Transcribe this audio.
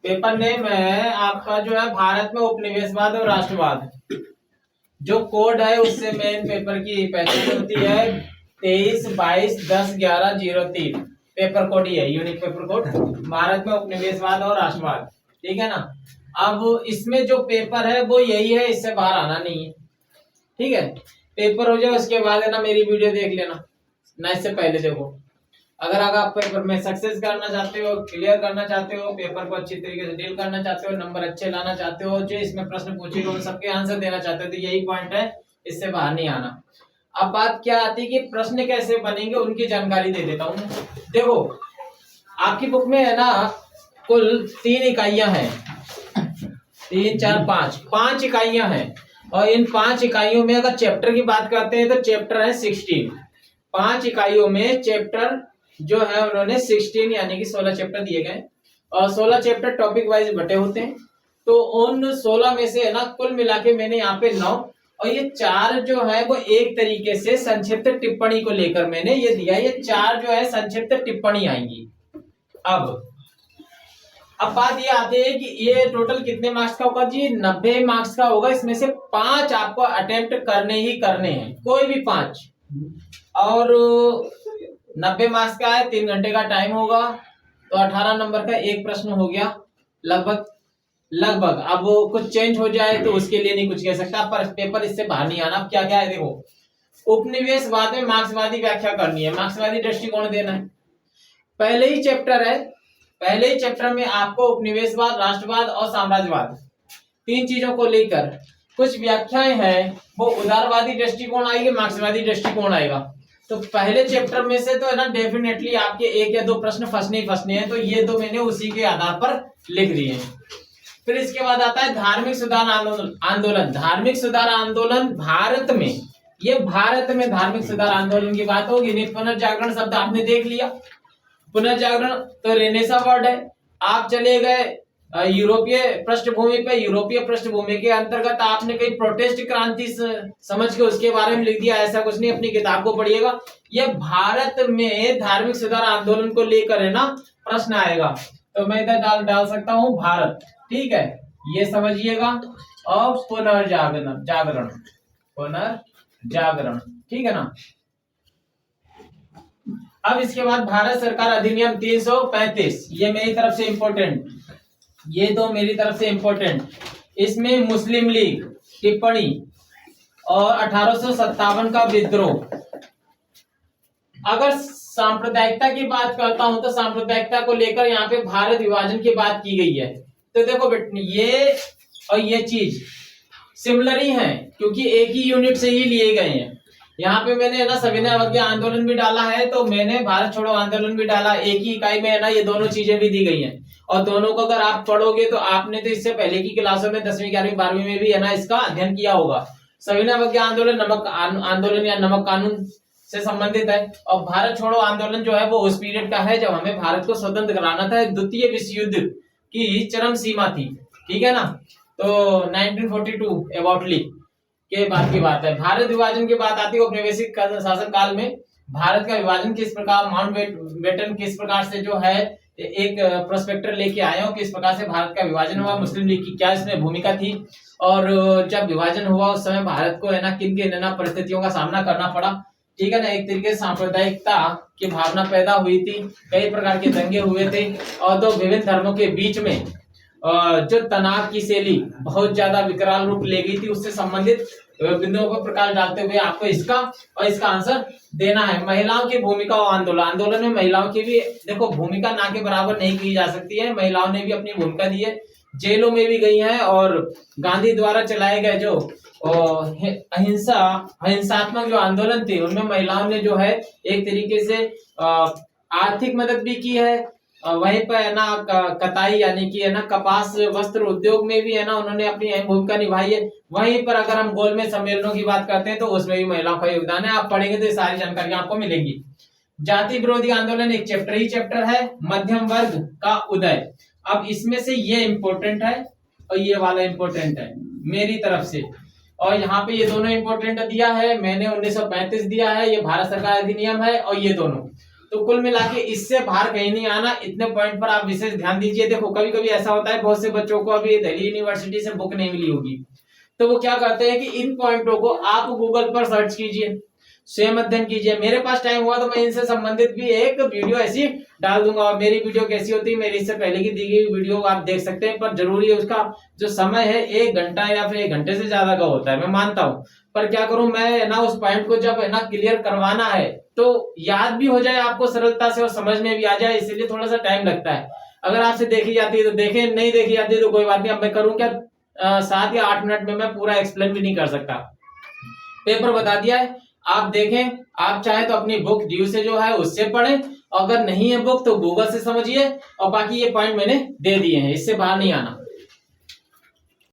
Paper name है आपका जो है भारत में उपनिवेशवाद और राष्ट्रवाद। जो कोड है उससे मेन पेपर की पहचान होती है 23/22/10/11/03। पेपर कोड ही है, यूनिक पेपर कोड, भारत में उपनिवेशवाद और राष्ट्रवाद। ठीक है ना। अब इसमें जो पेपर है वो यही है, इससे बाहर आना नहीं है। ठीक है, पेपर हो जाए उसके बाद है ना मेरी वीडियो देख लेना, ना इससे पहले देखो। अगर आप पेपर में सक्सेस करना चाहते हो, क्लियर करना चाहते हो, पेपर को अच्छी तरीके से डील करना चाहते हो, नंबर अच्छे लाना चाहते हो, जो इसमें प्रश्न पूछेगा उन सबके आंसर देना चाहते हो, तो यही पॉइंट है, इससे बाहर नहीं आना। अब बात क्या आती है कि प्रश्न कैसे बनेंगे, उनकी जानकारी दे देता हूँ। देखो आपकी बुक में है ना कुल 3 इकाइयां हैं, 3 4 5 इकाइयां हैं। और इन 5 इकाइयों में अगर चैप्टर की बात करते हैं तो चैप्टर है 16। 5 इकाइयों में चैप्टर जो है उन्होंने 16 यानी कि 16 चैप्टर दिए गए और 16 चैप्टर टॉपिक वाइज बटे होते हैं। तो उन 16 में से है ना कुल मिला के मैंने यहाँ पे 9 और ये 4 जो है वो एक तरीके से संक्षिप्त टिप्पणी को लेकर मैंने ये दिया। ये 4 जो है संक्षिप्त टिप्पणी आएंगी। अब बात ये आती है कि ये टोटल कितने मार्क्स का होगा जी? 90 मार्क्स का होगा। इसमें से 5 आपको अटेम्प्ट करने ही करने हैं, कोई भी 5। और 90 मार्क्स का है, 3 घंटे का टाइम होगा, तो 18 नंबर का एक प्रश्न हो गया लगभग। अब वो कुछ चेंज हो जाए तो उसके लिए नहीं कुछ कह सकता, पर पेपर इससे बाहर नहीं आना। अब क्या क्या है देखो, उपनिवेशवाद में मार्क्सवादी व्याख्या करनी है, मार्क्सवादी दृष्टिकोण देना है। पहले ही चैप्टर में आपको उपनिवेशवाद, राष्ट्रवाद और साम्राज्यवाद 3 चीजों को लेकर कुछ व्याख्याएं हैं, वो उदारवादी दृष्टिकोण आएगी, मार्क्सवादी दृष्टिकोण आएगा। तो पहले चैप्टर में से तो है ना डेफिनेटली आपके 1 या 2 प्रश्न फंसने ही फंसने हैं, तो ये 2 मैंने उसी के आधार पर लिख दिए। फिर इसके बाद आता है धार्मिक सुधार आंदोलन। धार्मिक सुधार आंदोलन भारत में, ये भारत में धार्मिक सुधार आंदोलन की बात होगी। नहीं, पुनर्जागरण शब्द आपने देख लिया। पुनर्जागरण तो रेनेसा वर्ड है। आप चले गए यूरोपीय पृष्ठभूमि पे, यूरोपीय पृष्ठभूमि के अंतर्गत आपने कहीं प्रोटेस्ट क्रांति समझ के उसके बारे में लिख दिया, ऐसा कुछ नहीं, अपनी किताब को पढ़िएगा। ये भारत में धार्मिक सुधार आंदोलन को लेकर है ना प्रश्न आएगा, तो मैं इधर डाल सकता हूं भारत। ठीक है, ये समझिएगा। और पुनर्जागरण, ठीक है ना। अब इसके बाद भारत सरकार अधिनियम 335, ये मेरी तरफ से इंपॉर्टेंट, ये 2 मेरी तरफ से इंपॉर्टेंट। इसमें मुस्लिम लीग टिप्पणी और 1857 का विद्रोह। अगर सांप्रदायिकता की बात करता हूं तो सांप्रदायिकता को लेकर यहाँ पे भारत विभाजन की बात की गई है। तो देखो बेटा, ये और ये चीज सिमिलर ही है, क्योंकि एक ही यूनिट से ही लिए गए हैं। यहाँ पे मैंने है ना सविनय अवज्ञा आंदोलन भी डाला है, तो मैंने भारत छोड़ो आंदोलन भी डाला, एक ही इकाई में है ना ये दोनों चीजें भी दी गई हैं। और दोनों को अगर आप पढ़ोगे तो आपने तो इससे पहले की क्लासों में 10वीं 11वीं 12वीं में भी है ना इसका अध्ययन किया होगा। सविनय अवज्ञा आंदोलन नमक आंदोलन या नमक कानून से संबंधित है, और भारत छोड़ो आंदोलन जो है वो उस पीरियड का है जब हमें भारत को स्वतंत्र कराना था, द्वितीय विश्व युद्ध की चरम सीमा थी। ठीक है ना, तो 1942 अबाउटली के बाद की बात है। भारत विभाजन की बात आती है औपनिवेशिक शासन काल में भारत का विभाजन किस प्रकार, माउंटबेटन किस प्रकार से जो है एक प्रोस्पेक्टर लेके आए हो, किस प्रकार से भारत का विभाजन हुआ, मुस्लिम लीग की क्या इसमें भूमिका थी, और जब विभाजन हुआ उस समय भारत को है ना किन किन परिस्थितियों का सामना करना पड़ा। ठीक है ना, एक तरीके से सांप्रदायिकता की भावना पैदा हुई थी, कई प्रकार के दंगे हुए थे, और 2 विभिन्न धर्मों के बीच में जो तनाव की शैली बहुत ज्यादा विकराल रूप ले गई थी, उससे संबंधित बिंदुओं पर प्रकाश डालते हुए आपको इसका और इसका आंसर देना है। महिलाओं की भूमिका और आंदोलन में महिलाओं की भी देखो भूमिका ना के बराबर नहीं की जा सकती है, महिलाओं ने भी अपनी भूमिका दी है, जेलों में भी गई हैं, और गांधी द्वारा चलाए गए जो हिंसात्मक जो आंदोलन थे उनमें महिलाओं ने जो है एक तरीके से आर्थिक मदद भी की है। वहीं पर है ना कताई यानी कि है ना कपास वस्त्र उद्योग में भी है ना उन्होंने अपनी अहम भूमिका निभाई है। वहीं पर अगर हम गोलमेज सम्मेलनों की बात करते हैं तो उसमें भी महिलाओं का योगदान है। आप पढ़ेंगे तो सारी जानकारियां आपको मिलेंगी। जाति विरोधी आंदोलन एक चैप्टर है। मध्यम वर्ग का उदय, अब इसमें से ये इंपॉर्टेंट है और ये वाला इंपॉर्टेंट है मेरी तरफ से, और यहाँ पे ये दोनों इंपॉर्टेंट दिया है मैंने 1935 दिया है, ये भारत सरकार अधिनियम है, और ये दोनों तो कुल मिला के इससे बाहर कहीं नहीं आना, इतने पॉइंट पर आप विशेष ध्यान दीजिए। देखो कभी कभी ऐसा होता है बहुत से बच्चों को अभी दिल्ली यूनिवर्सिटी से बुक नहीं मिली होगी, तो वो क्या करते हैं कि इन पॉइंटों को आप गूगल पर सर्च कीजिए, स्वयं अध्ययन कीजिए। मेरे पास टाइम हुआ तो मैं इनसे संबंधित भी एक वीडियो ऐसी डाल दूंगा। और मेरी वीडियो कैसी होती है, मेरी इससे पहले की दी गई वीडियो आप देख सकते हैं, पर जरूरी है उसका जो समय है 1 घंटा या फिर 1 घंटे से ज्यादा का होता है, मैं मानता हूँ। पर क्या करूं मैं ना, उस पॉइंट को जब है ना क्लियर करवाना है तो याद भी हो जाए आपको सरलता से और समझ में भी आ जाए, इसीलिए थोड़ा सा टाइम लगता है। अगर आपसे देखी जाती है तो देखें, नहीं देखी जाती है तो कोई बात नहीं। अब मैं करूं क्या, 7 या 8 मिनट में मैं पूरा एक्सप्लेन भी नहीं कर सकता। पेपर बता दिया है, आप देखें। आप चाहे तो अपनी बुक ड्यू से जो है उससे पढ़ें, अगर नहीं है बुक तो गूगल से समझिए, और बाकी ये पॉइंट मैंने दे दिए हैं, इससे बाहर नहीं आना।